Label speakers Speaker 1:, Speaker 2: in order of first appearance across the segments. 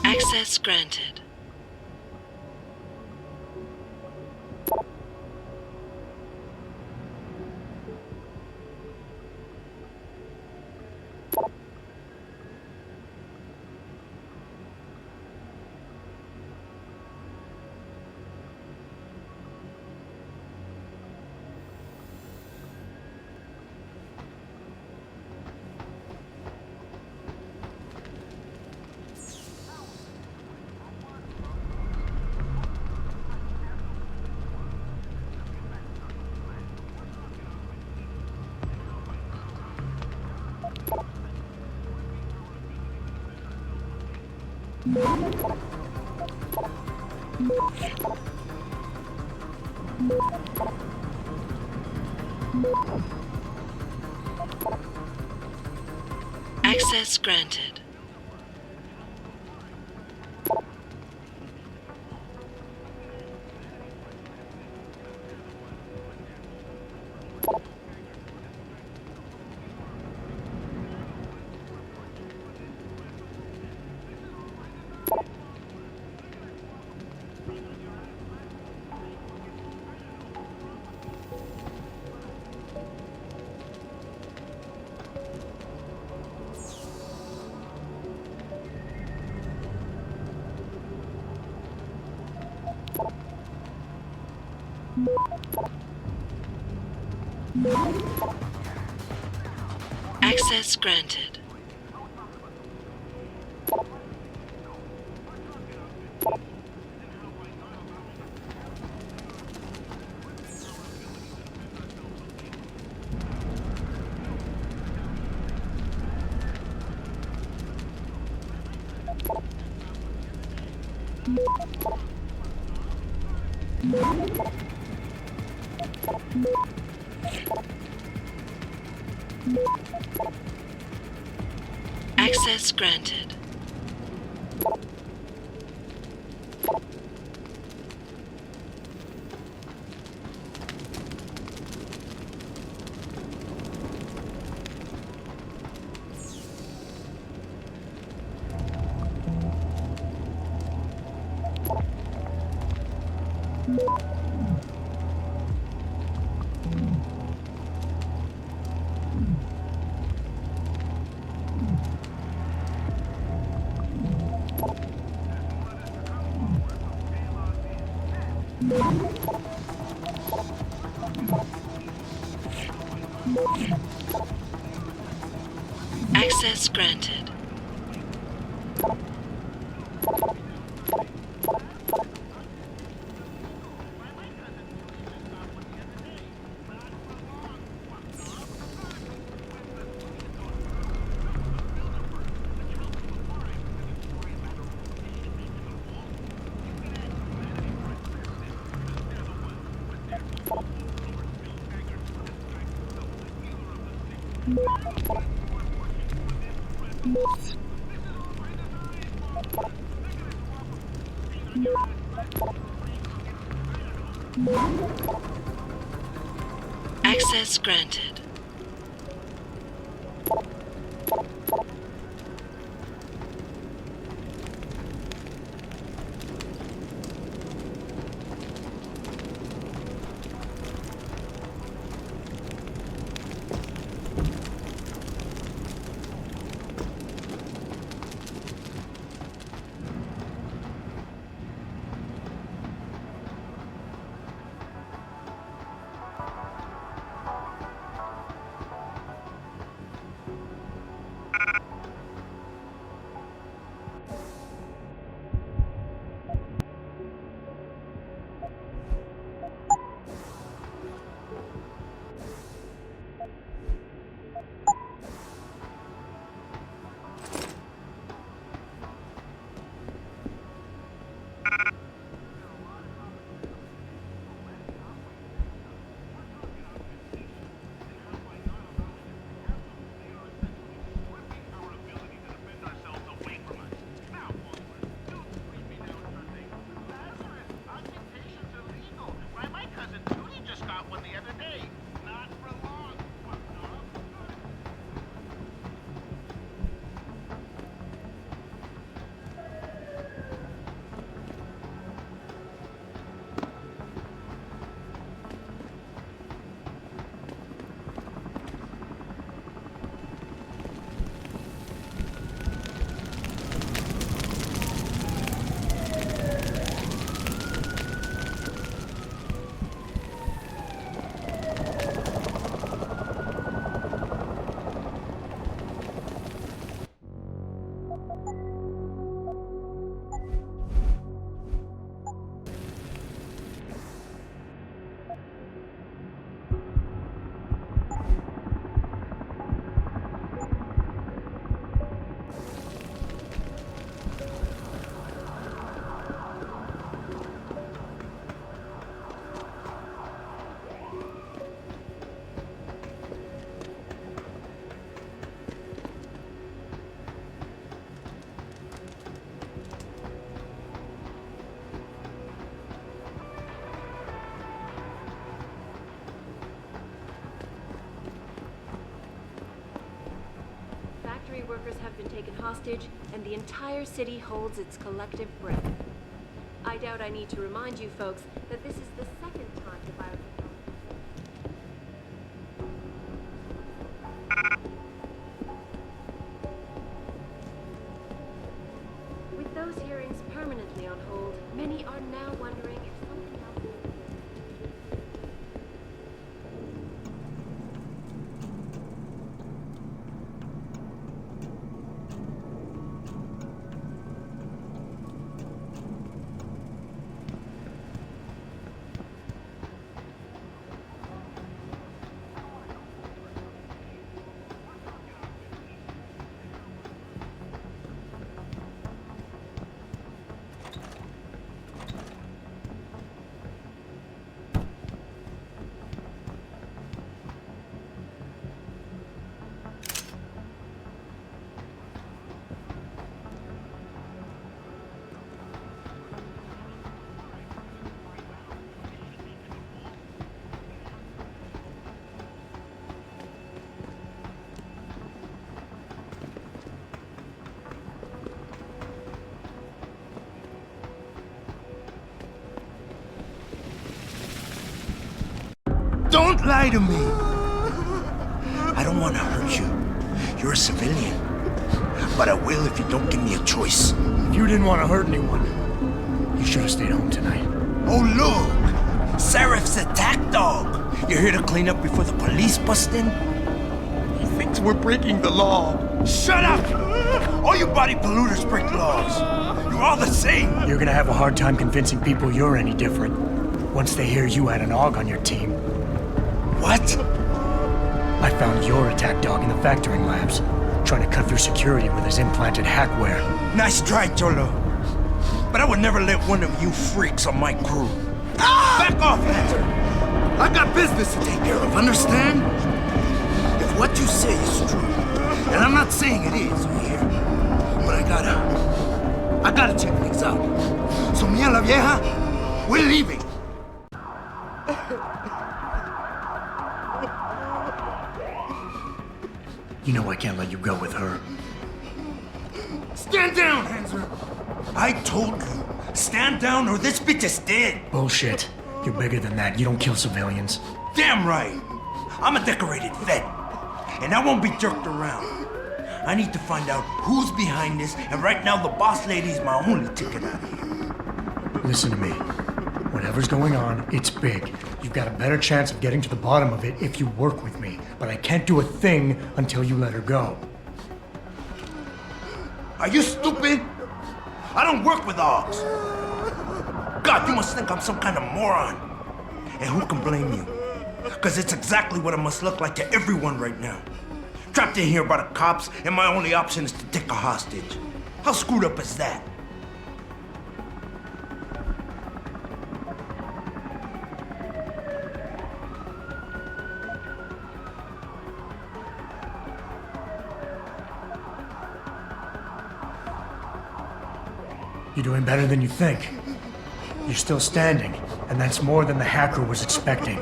Speaker 1: Access granted. Access granted. Access granted. Access granted. Access granted. Access granted.
Speaker 2: Factory workers have been taken hostage, and the entire city holds its collective breath. I doubt I need to remind you folks that this is the second time the biotechnology... With those hearings permanently on hold, many are now wondering if something else...
Speaker 3: Don't lie to me! I don't want to hurt you. You're a civilian. But I will if you don't give me a choice.
Speaker 4: If you didn't want to hurt anyone, you should have stayed home tonight.
Speaker 3: Oh, look! Seraph's attack dog! You're here to clean up before the police bust in? He thinks we're breaking the law. Shut up! All you body polluters break laws. You're all the same.
Speaker 4: You're gonna have a hard time convincing people you're any different once they hear you had an AUG on your team.
Speaker 3: What?
Speaker 4: I found your attack dog in the factoring labs, trying to cut through security with his implanted hackware.
Speaker 3: Nice try, Cholo. But I would never let one of you freaks on my crew. Ah! Back off, Lantern! I got business to take care of, understand? If what you say is true, and I'm not saying it is, you hear? But I I gotta check things out. So me and la vieja, we're leaving.
Speaker 4: You know I can't let you go with her.
Speaker 3: Stand down, Hanser. I told you, stand down or this bitch is dead.
Speaker 4: Bullshit. You're bigger than that. You don't kill civilians.
Speaker 3: Damn right. I'm a decorated vet, and I won't be jerked around. I need to find out who's behind this, and right now the boss lady's my only ticket out of here.
Speaker 4: Listen to me. Whatever's going on, it's big. You've got a better chance of getting to the bottom of it if you work with me. But I can't do a thing until you let her go.
Speaker 3: Are you stupid? I don't work with dogs. God, you must think I'm some kind of moron. And who can blame you? Because it's exactly what it must look like to everyone right now. Trapped in here by the cops, and my only option is to take a hostage. How screwed up is that?
Speaker 4: You're doing better than you think. You're still standing, and that's more than the hacker was expecting.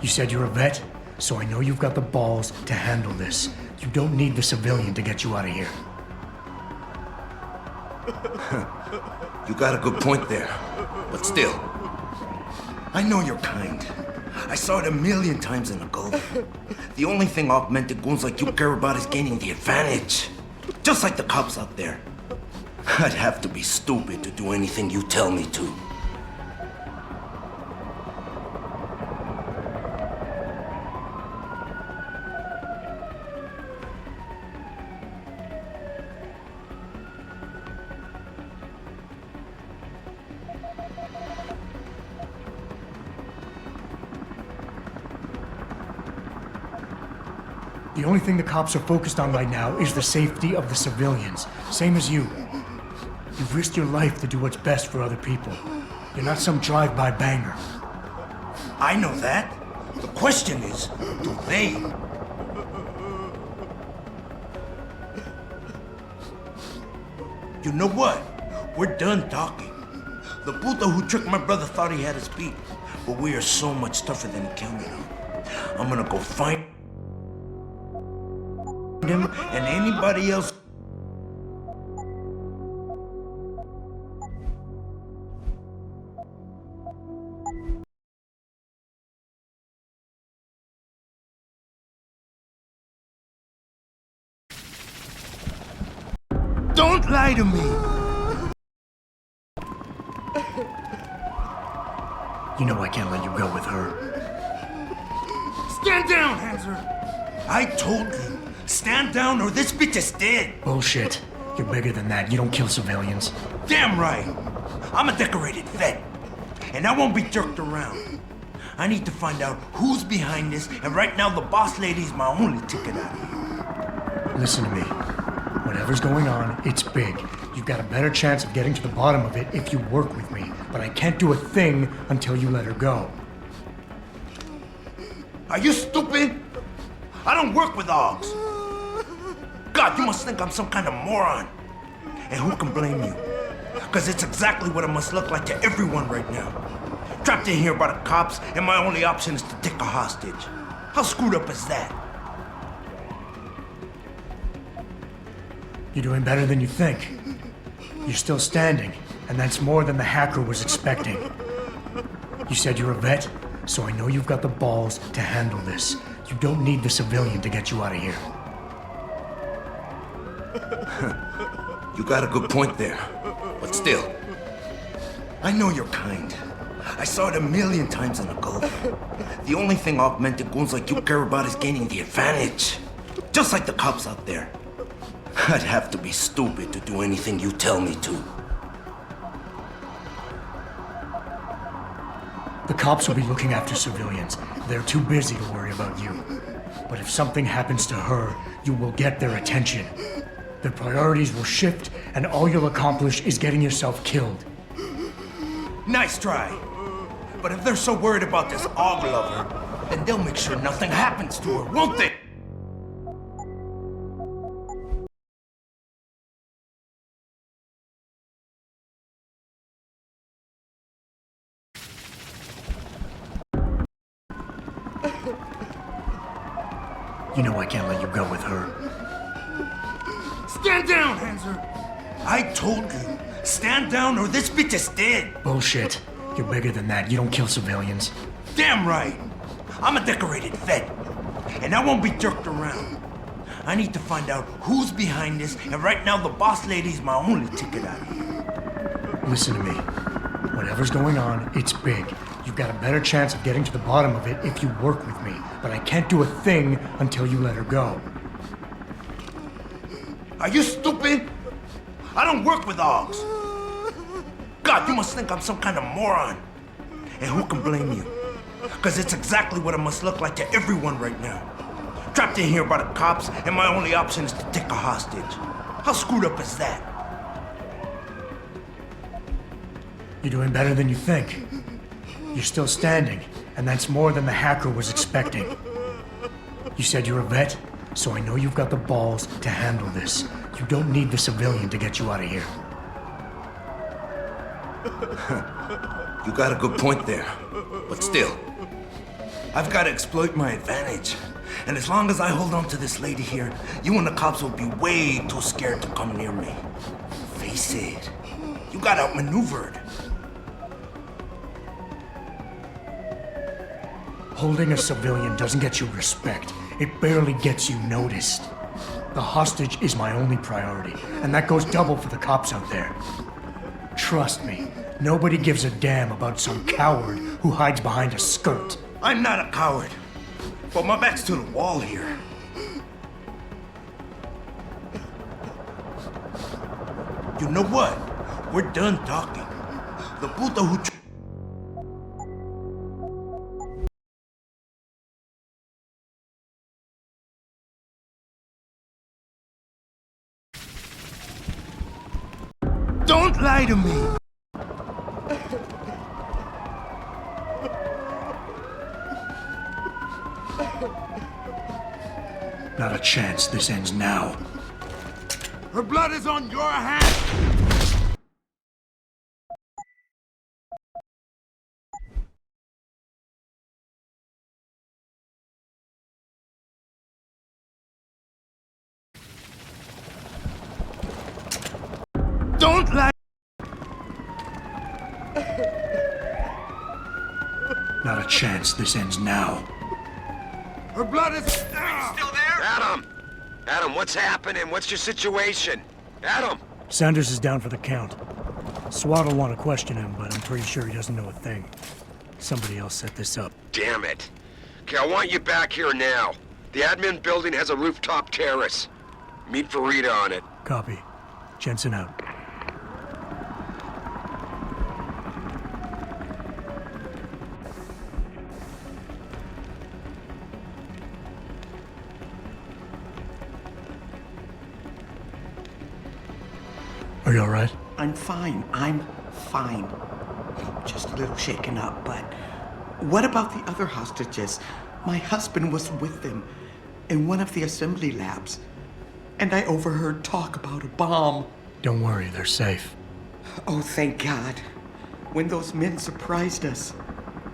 Speaker 4: You said you're a vet, so I know you've got the balls to handle this. You don't need the civilian to get you out of here.
Speaker 3: You got a good point there. But still, I know you're kind. I saw it a million times in the Gulf. The only thing augmented goons like you care about is gaining the advantage. Just like the cops out there. I'd have to be stupid to do anything you tell me to.
Speaker 4: The only thing the cops are focused on right now is the safety of the civilians. Same as you. You've risked your life to do what's best for other people. You're not some drive-by banger.
Speaker 3: I know that. The question is, do they? You know what? We're done talking. The puto who tricked my brother thought he had us beat, but we are so much tougher than he counted on. I'm gonna go find him and anybody else. Don't lie to me!
Speaker 4: You know I can't let you go with her.
Speaker 3: Stand down, Hanser! I told you, stand down or this bitch is dead!
Speaker 4: Bullshit. You're bigger than that. You don't kill civilians.
Speaker 3: Damn right! I'm a decorated vet, and I won't be jerked around. I need to find out who's behind this, and right now the boss lady's my only ticket out of here.
Speaker 4: Listen to me. Whatever's going on, it's big. You've got a better chance of getting to the bottom of it if you work with me. But I can't do a thing until you let her go.
Speaker 3: Are you stupid? I don't work with dogs. God, you must think I'm some kind of moron. And who can blame you? Because it's exactly what it must look like to everyone right now. Trapped in here by the cops, and my only option is to take a hostage. How screwed up is that?
Speaker 4: You're doing better than you think. You're still standing, and that's more than the hacker was expecting. You said you're a vet, so I know you've got the balls to handle this. You don't need the civilian to get you out of here.
Speaker 3: You got a good point there. But still, I know you're kind. I saw it a million times in the Gulf. The only thing augmented goons like you care about is gaining the advantage. Just like the cops out there. I'd have to be stupid to do anything you tell me to.
Speaker 4: The cops will be looking after civilians. They're too busy to worry about you. But if something happens to her, you will get their attention. Their priorities will shift, and all you'll accomplish is getting yourself killed.
Speaker 3: Nice try. But if they're so worried about this og lover, then they'll make sure nothing happens to her, won't they?
Speaker 4: You know I can't let you go with her.
Speaker 3: Stand down, Hanser! I told you, stand down or this bitch is dead!
Speaker 4: Bullshit. You're bigger than that. You don't kill civilians.
Speaker 3: Damn right! I'm a decorated vet, and I won't be jerked around. I need to find out who's behind this, and right now the boss lady's my only ticket out of here.
Speaker 4: Listen to me. Whatever's going on, it's big. You've got a better chance of getting to the bottom of it if you work with me. But I can't do a thing until you let her go.
Speaker 3: Are you stupid? I don't work with dogs. God, you must think I'm some kind of moron. And who can blame you? Because it's exactly what it must look like to everyone right now. Trapped in here by the cops, and my only option is to take a hostage. How screwed up is that?
Speaker 4: You're doing better than you think. You're still standing, and that's more than the hacker was expecting. You said you're a vet, so I know you've got the balls to handle this. You don't need the civilian to get you out of here.
Speaker 3: You got a good point there. But still, I've got to exploit my advantage. And as long as I hold on to this lady here, you and the cops will be way too scared to come near me. Face it, you got outmaneuvered.
Speaker 4: Holding a civilian doesn't get you respect. It barely gets you noticed. The hostage is my only priority, and that goes double for the cops out there. Trust me, nobody gives a damn about some coward who hides behind a skirt.
Speaker 3: I'm not a coward, but my back's to the wall here. You know what? We're done talking. The puto who... Don't lie to me!
Speaker 4: Not a chance this ends now.
Speaker 3: Her blood is on your hands! Don't lie!
Speaker 4: Not a chance this ends now.
Speaker 3: Her blood is...
Speaker 5: Still there? Adam! Adam, what's happening? What's your situation? Adam!
Speaker 4: Sanders is down for the count. SWAT will want to question him, but I'm pretty sure he doesn't know a thing. Somebody else set this up.
Speaker 5: Damn it. Okay, I want you back here now. The admin building has a rooftop terrace. Meet Farida on it.
Speaker 4: Copy. Jensen out. Are you all right?
Speaker 6: I'm fine. I'm fine. Just a little shaken up, but what about the other hostages? My husband was with them in one of the assembly labs, and I overheard talk about a bomb.
Speaker 4: Don't worry, they're safe.
Speaker 6: Oh, thank God. When those men surprised us.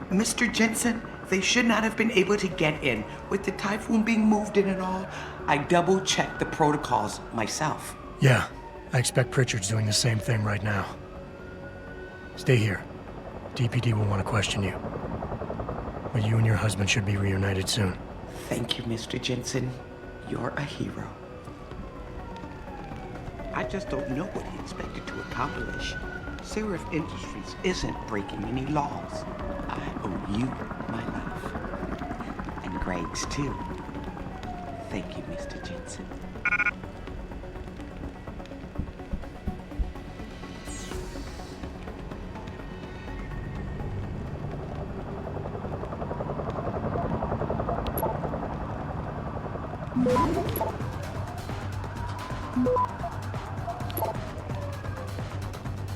Speaker 6: Mr. Jensen, they should not have been able to get in. With the typhoon being moved in and all, I double-checked the protocols myself.
Speaker 4: Yeah, I expect Pritchard's doing the same thing right now. Stay here. DPD will want to question you. But you and your husband should be reunited soon.
Speaker 6: Thank you, Mr. Jensen. You're a hero. I just don't know what he expected to accomplish. Seraph Industries isn't breaking any laws. I owe you my life. And Greg's too. Thank you, Mr. Jensen.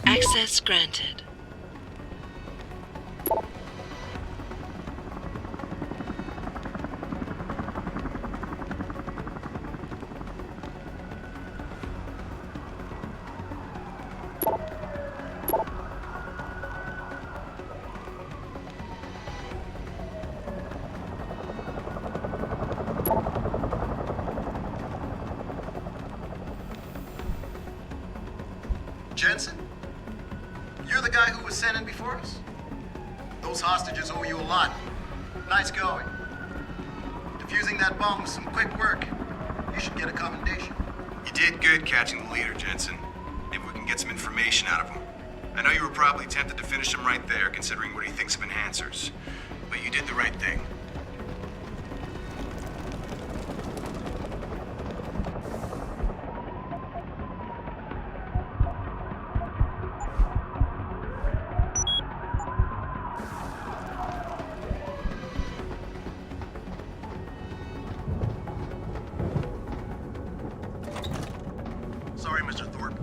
Speaker 1: Access granted.
Speaker 7: Jensen? You're the guy who was sent in before us? Those hostages owe you a lot. Nice going. Defusing that bomb was some quick work. You should get a commendation.
Speaker 8: You did good catching the leader, Jensen. Maybe we can get some information out of him. I know you were probably tempted to finish him right there, considering what he thinks of enhancers. But you did the right thing.
Speaker 7: Sorry, Mr. Thorpe.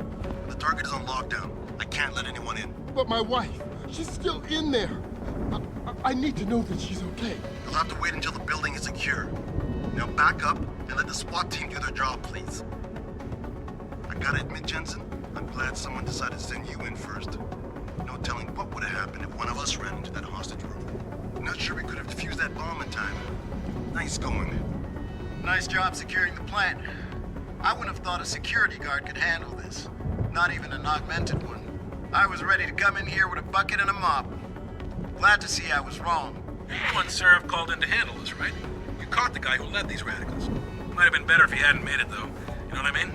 Speaker 7: The target is on lockdown. I can't let anyone in.
Speaker 9: But my wife, she's still in there. I need to know that she's okay.
Speaker 7: You'll have to wait until the building is secure. Now back up and let the SWAT team do their job, please. I gotta admit, Jensen, I'm glad someone decided to send you in first. No telling what would have happened if one of us ran into that hostage room. Not sure we could have defused that bomb in time. Nice going. Nice job securing the plant. I wouldn't have thought a security guard could handle this. Not even an augmented one. I was ready to come in here with a bucket and a mop. Glad to see I was wrong.
Speaker 10: You're the one Seraph called in to handle this, right? You caught the guy who led these radicals. Might have been better if he hadn't made it, though. You know what I mean?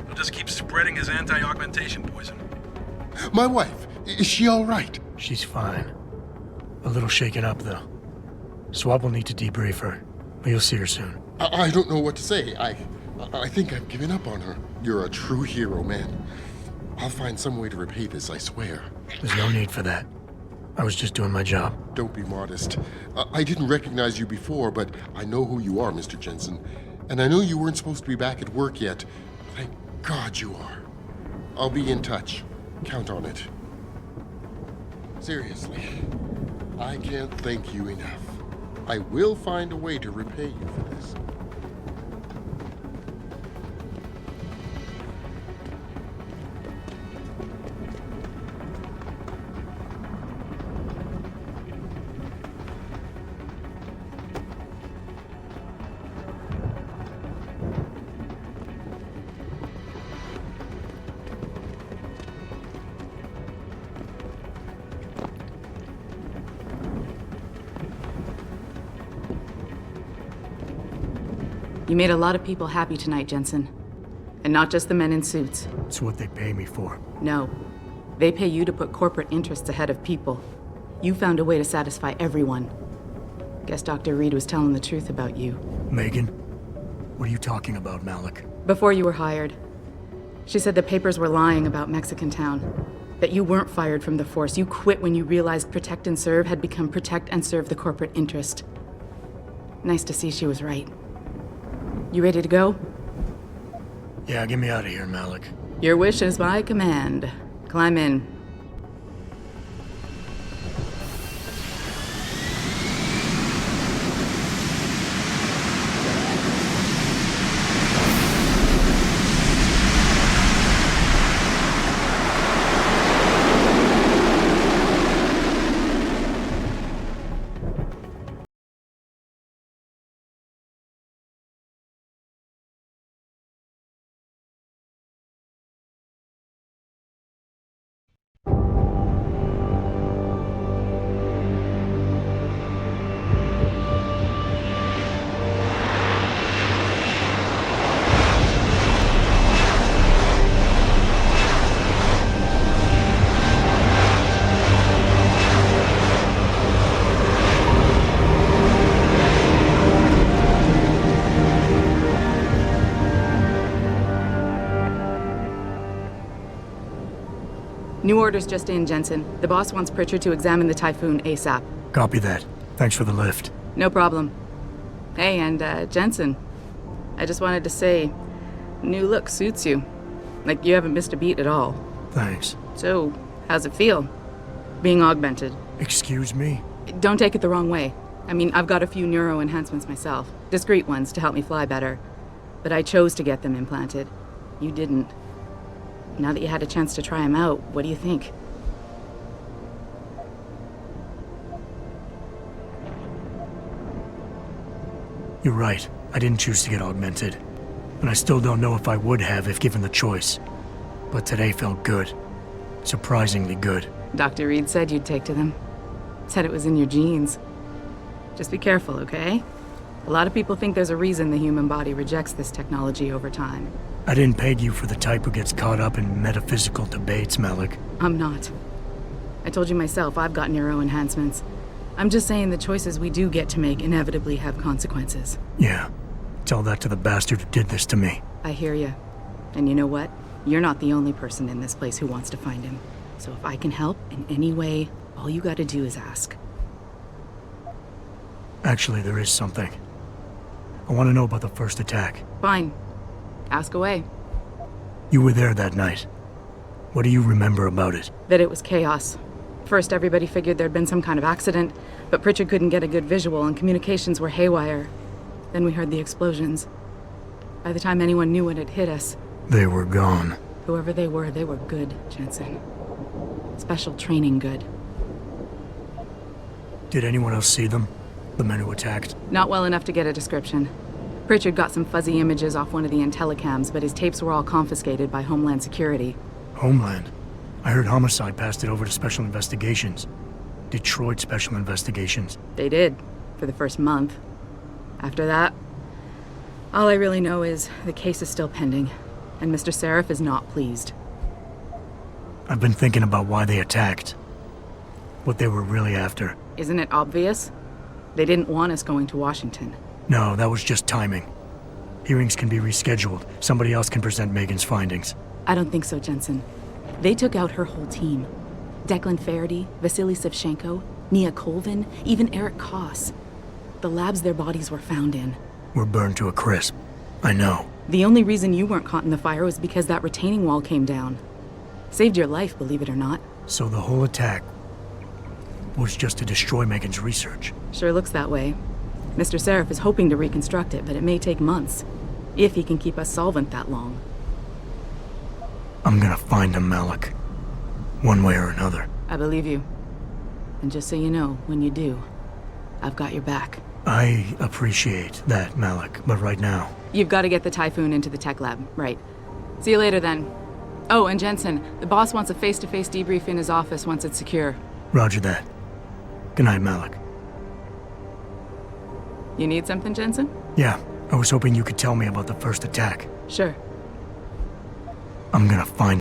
Speaker 10: He'll just keep spreading his anti-augmentation poison.
Speaker 9: My wife, is she all right?
Speaker 4: She's fine. A little shaken up, though. Swab will need to debrief her, but you'll see her soon.
Speaker 9: I don't know what to say. I think I've given up on her. You're a true hero, man. I'll find some way to repay this, I swear.
Speaker 4: There's no need for that. I was just doing my job.
Speaker 9: Don't be modest. I didn't recognize you before, but I know who you are, Mr. Jensen. And I know you weren't supposed to be back at work yet. Thank God you are. I'll be in touch. Count on it. Seriously, I can't thank you enough. I will find a way to repay you for this.
Speaker 11: You made a lot of people happy tonight, Jensen. And not just the men in suits.
Speaker 4: It's what they pay me for.
Speaker 11: No. They pay you to put corporate interests ahead of people. You found a way to satisfy everyone. Guess Dr. Reed was telling the truth about you.
Speaker 4: Megan? What are you talking about, Malik?
Speaker 11: Before you were hired, she said the papers were lying about Mexican Town. That you weren't fired from the force. You quit when you realized Protect and Serve had become Protect and Serve the corporate interest. Nice to see she was right. You ready to go?
Speaker 4: Yeah, get me out of here, Malik.
Speaker 11: Your wish is my command. Climb in. New orders just in, Jensen. The boss wants Pritchard to examine the Typhoon ASAP.
Speaker 4: Copy that. Thanks for the lift.
Speaker 11: No problem. Hey, and Jensen, I just wanted to say, new look suits you. Like you haven't missed a beat at all.
Speaker 4: Thanks.
Speaker 11: So, how's it feel? Being augmented?
Speaker 4: Excuse me?
Speaker 11: Don't take it the wrong way. I mean, I've got a few neuro enhancements myself. Discreet ones to help me fly better. But I chose to get them implanted. You didn't. Now that you had a chance to try them out, what do you think?
Speaker 4: You're right. I didn't choose to get augmented. And I still don't know if I would have if given the choice. But today felt good. Surprisingly good.
Speaker 11: Dr. Reed said you'd take to them. Said it was in your genes. Just be careful, okay? A lot of people think there's a reason the human body rejects this technology over time.
Speaker 4: I didn't peg you for the type who gets caught up in metaphysical debates, Malik.
Speaker 11: I'm not. I told you myself, I've got neuro enhancements. I'm just saying the choices we do get to make inevitably have consequences.
Speaker 4: Yeah. Tell that to the bastard who did this to me.
Speaker 11: I hear you. And you know what? You're not the only person in this place who wants to find him. So if I can help in any way, all you gotta do is ask.
Speaker 4: Actually, there is something. I want to know about the first attack.
Speaker 11: Fine. Ask away.
Speaker 4: You were there that night. What do you remember about it?
Speaker 11: That it was chaos. First, everybody figured there'd been some kind of accident, but Pritchard couldn't get a good visual and communications were haywire. Then we heard the explosions. By the time anyone knew what had hit us...
Speaker 4: They were gone.
Speaker 11: Whoever they were good, Jensen. Special training good.
Speaker 4: Did anyone else see them? The men who attacked?
Speaker 11: Not well enough to get a description. Pritchard got some fuzzy images off one of the Intellicams, but his tapes were all confiscated by Homeland Security.
Speaker 4: Homeland? I heard Homicide passed it over to Special Investigations. Detroit Special Investigations.
Speaker 11: They did, for the first month. After that, all I really know is the case is still pending, and Mr. Seraph is not pleased.
Speaker 4: I've been thinking about why they attacked. What they were really after.
Speaker 11: Isn't it obvious? They didn't want us going to Washington.
Speaker 4: No, that was just timing. Hearings can be rescheduled. Somebody else can present Megan's findings.
Speaker 11: I don't think so, Jensen. They took out her whole team. Declan Faraday, Vasily Savchenko, Nia Colvin, even Eric Koss. The labs their bodies were found in.
Speaker 4: Were burned to a crisp. I know.
Speaker 11: The only reason you weren't caught in the fire was because that retaining wall came down. Saved your life, believe it or not.
Speaker 4: So the whole attack was just to destroy Megan's research.
Speaker 11: Sure looks that way. Mr. Seraph is hoping to reconstruct it, but it may take months. If he can keep us solvent that long.
Speaker 4: I'm gonna find him, Malik. One way or another.
Speaker 11: I believe you. And just so you know, when you do, I've got your back.
Speaker 4: I appreciate that, Malik, but right now...
Speaker 11: You've got to get the Typhoon into the tech lab, right. See you later then. Oh, and Jensen, the boss wants a face-to-face debrief in his office once it's secure.
Speaker 4: Roger that. Good night, Malik.
Speaker 11: You need something, Jensen?
Speaker 4: Yeah, I was hoping you could tell me about the first attack.
Speaker 11: Sure.
Speaker 4: I'm gonna find...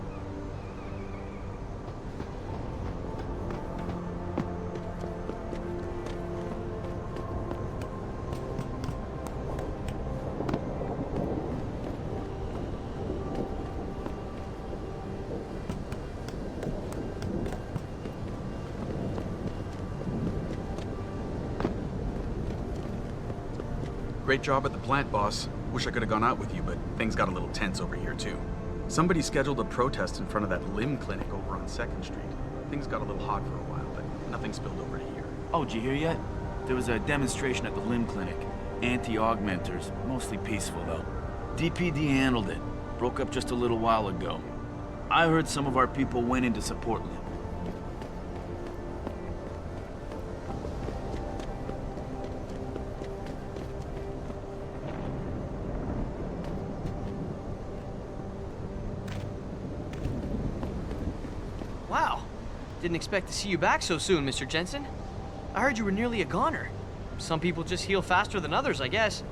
Speaker 12: Great job at the plant, boss. Wish I could have gone out with you, but things got a little tense over here, too. Somebody scheduled a protest in front of that limb clinic over on 2nd Street. Things got a little hot for a while, but nothing spilled over to here.
Speaker 13: Oh, did you hear yet? There was a demonstration at the limb clinic. Anti-augmenters. Mostly peaceful, though. DPD handled it. Broke up just a little while ago. I heard some of our people went in to support Limb.
Speaker 14: Wow. Didn't expect to see you back so soon, Mr. Jensen. I heard you were nearly a goner. Some people just heal faster than others, I guess.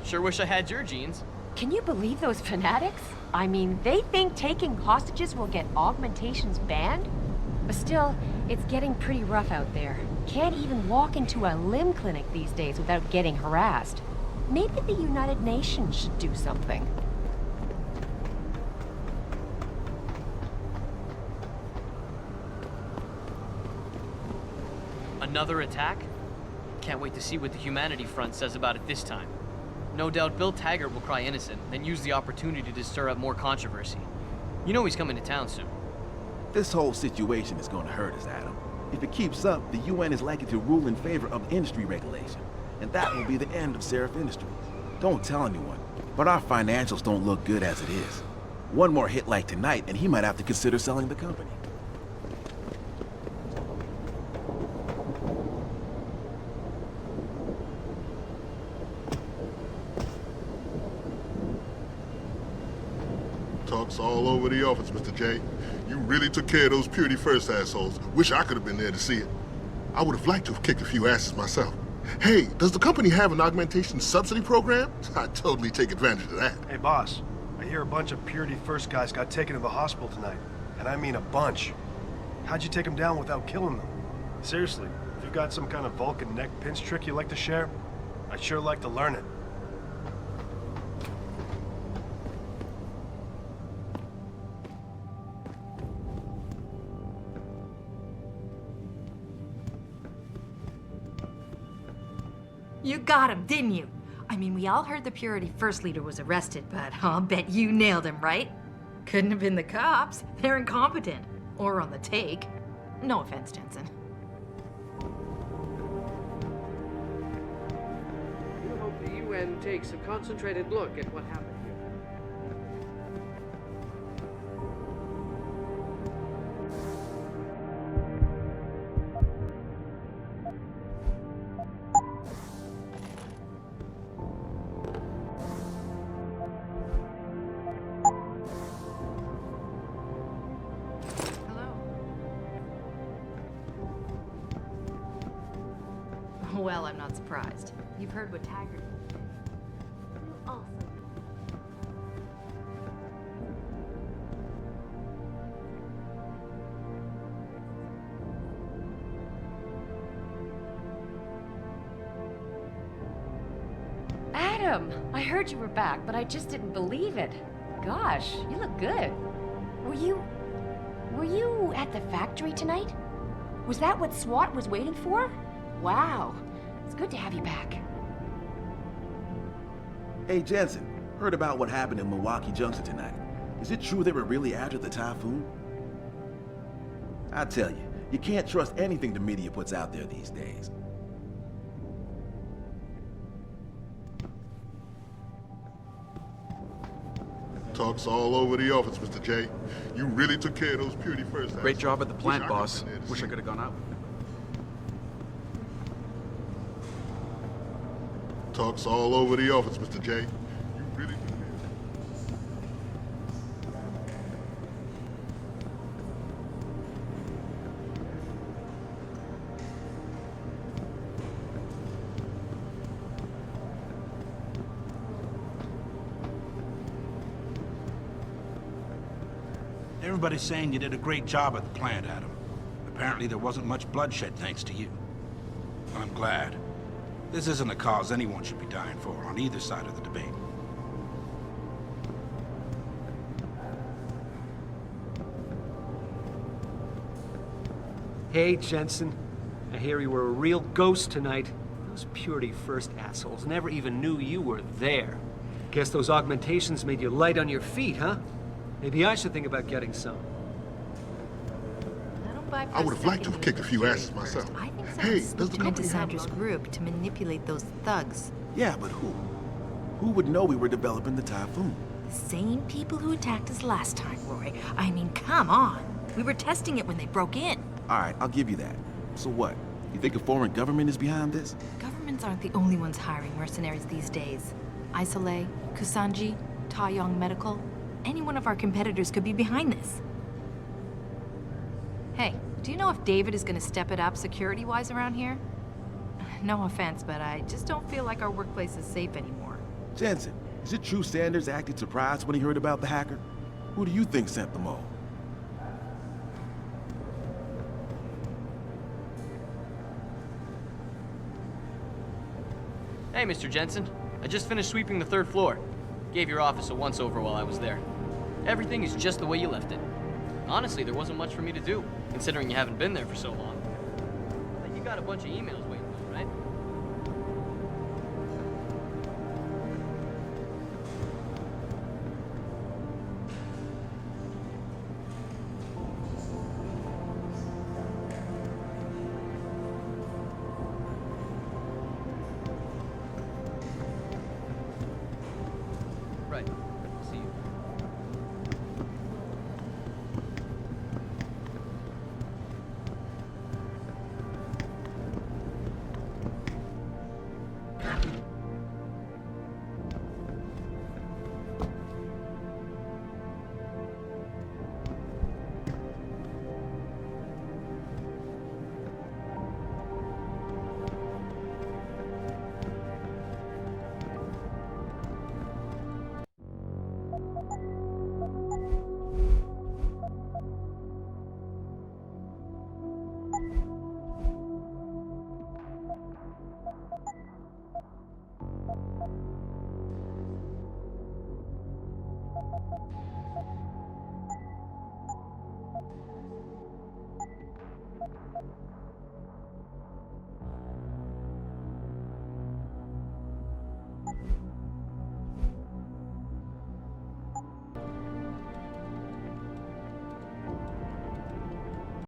Speaker 14: Sure wish I had your genes.
Speaker 2: Can you believe those fanatics? I mean, they think taking hostages will get augmentations banned? But still, it's getting pretty rough out there. Can't even walk into a limb clinic these days without getting harassed. Maybe the United Nations should do something.
Speaker 14: Another attack? Can't wait to see what the Humanity Front says about it this time. No doubt Bill Taggart will cry innocent, then use the opportunity to stir up more controversy. You know he's coming to town soon.
Speaker 15: This whole situation is going to hurt us, Adam. If it keeps up, the UN is likely to rule in favor of industry regulation, and that will be the end of Seraph Industries. Don't tell anyone, but our financials don't look good as it is. One more hit like tonight, and he might have to consider selling the company.
Speaker 9: Talk's all over the office, Mr. J. You really took care of those Purity First assholes. Wish I could have been there to see it. I would have liked to have kicked a few asses myself. Hey, does the company have an augmentation subsidy program? I'd totally take advantage of that.
Speaker 16: Hey, boss. I hear a bunch of Purity First guys got taken to the hospital tonight. And I mean a bunch. How'd you take them down without killing them? Seriously, if you got some kind of Vulcan neck pinch trick you'd like to share, I'd sure like to learn it.
Speaker 17: You got him, didn't you? I mean, we all heard the Purity First leader was arrested, but I'll bet you nailed him, right? Couldn't have been the cops. They're incompetent. Or on the take. No offense, Jensen.
Speaker 18: You hope the UN takes a concentrated look at what happened here.
Speaker 17: Well, I'm not surprised. You've heard what Taggart did. You also.
Speaker 2: Adam, I heard you were back, but I just didn't believe it. Gosh, you look good. Were you at the factory tonight? Was that what SWAT was waiting for? Wow. It's good to have you back.
Speaker 15: Hey, Jensen, heard about what happened in Milwaukee Junction tonight. Is it true they were really after the typhoon? I tell you, you can't trust anything the media puts out there these days.
Speaker 9: Talk's all over the office, Mr. J. You really took care of those Purity First.
Speaker 12: Great job at the plant, boss. Wish I could have gone out with you.
Speaker 9: Talk's all over the office, Mr. J. You really took care
Speaker 10: Everybody's saying you did a great job at the plant, Adam. Apparently there wasn't much bloodshed thanks to you. I'm glad. This isn't a cause anyone should be dying for on either side of the debate.
Speaker 18: Hey, Jensen. I hear you were a real ghost tonight. Those Purity First assholes never even knew you were there. Guess those augmentations made you light on your feet, huh? Maybe I should think about getting some.
Speaker 9: I would have liked to have kicked a few asses myself. Hey, does the company have
Speaker 17: Sandra's group to manipulate those thugs.
Speaker 15: Yeah, but who? Who would know we were developing the typhoon?
Speaker 17: The same people who attacked us last time, Roy. I mean, come on. We were testing it when they broke in.
Speaker 15: All right, I'll give you that. So what? You think a foreign government is behind this?
Speaker 17: Governments aren't the only ones hiring mercenaries these days. Isolé, Kusanji, Taeyong Medical. Any one of our competitors could be behind this. Hey, do you know if David is going to step it up security-wise around here? No offense, but I just don't feel like our workplace is safe anymore.
Speaker 15: Jensen, is it true Sanders acted surprised when he heard about the hacker? Who do you think sent them all?
Speaker 14: Hey, Mr. Jensen. I just finished sweeping the 3rd floor. Gave your office a once-over while I was there. Everything is just the way you left it. Honestly, there wasn't much for me to do, considering you haven't been there for so long. But you got a bunch of emails waiting for you, right? Right. See you.
Speaker 2: all.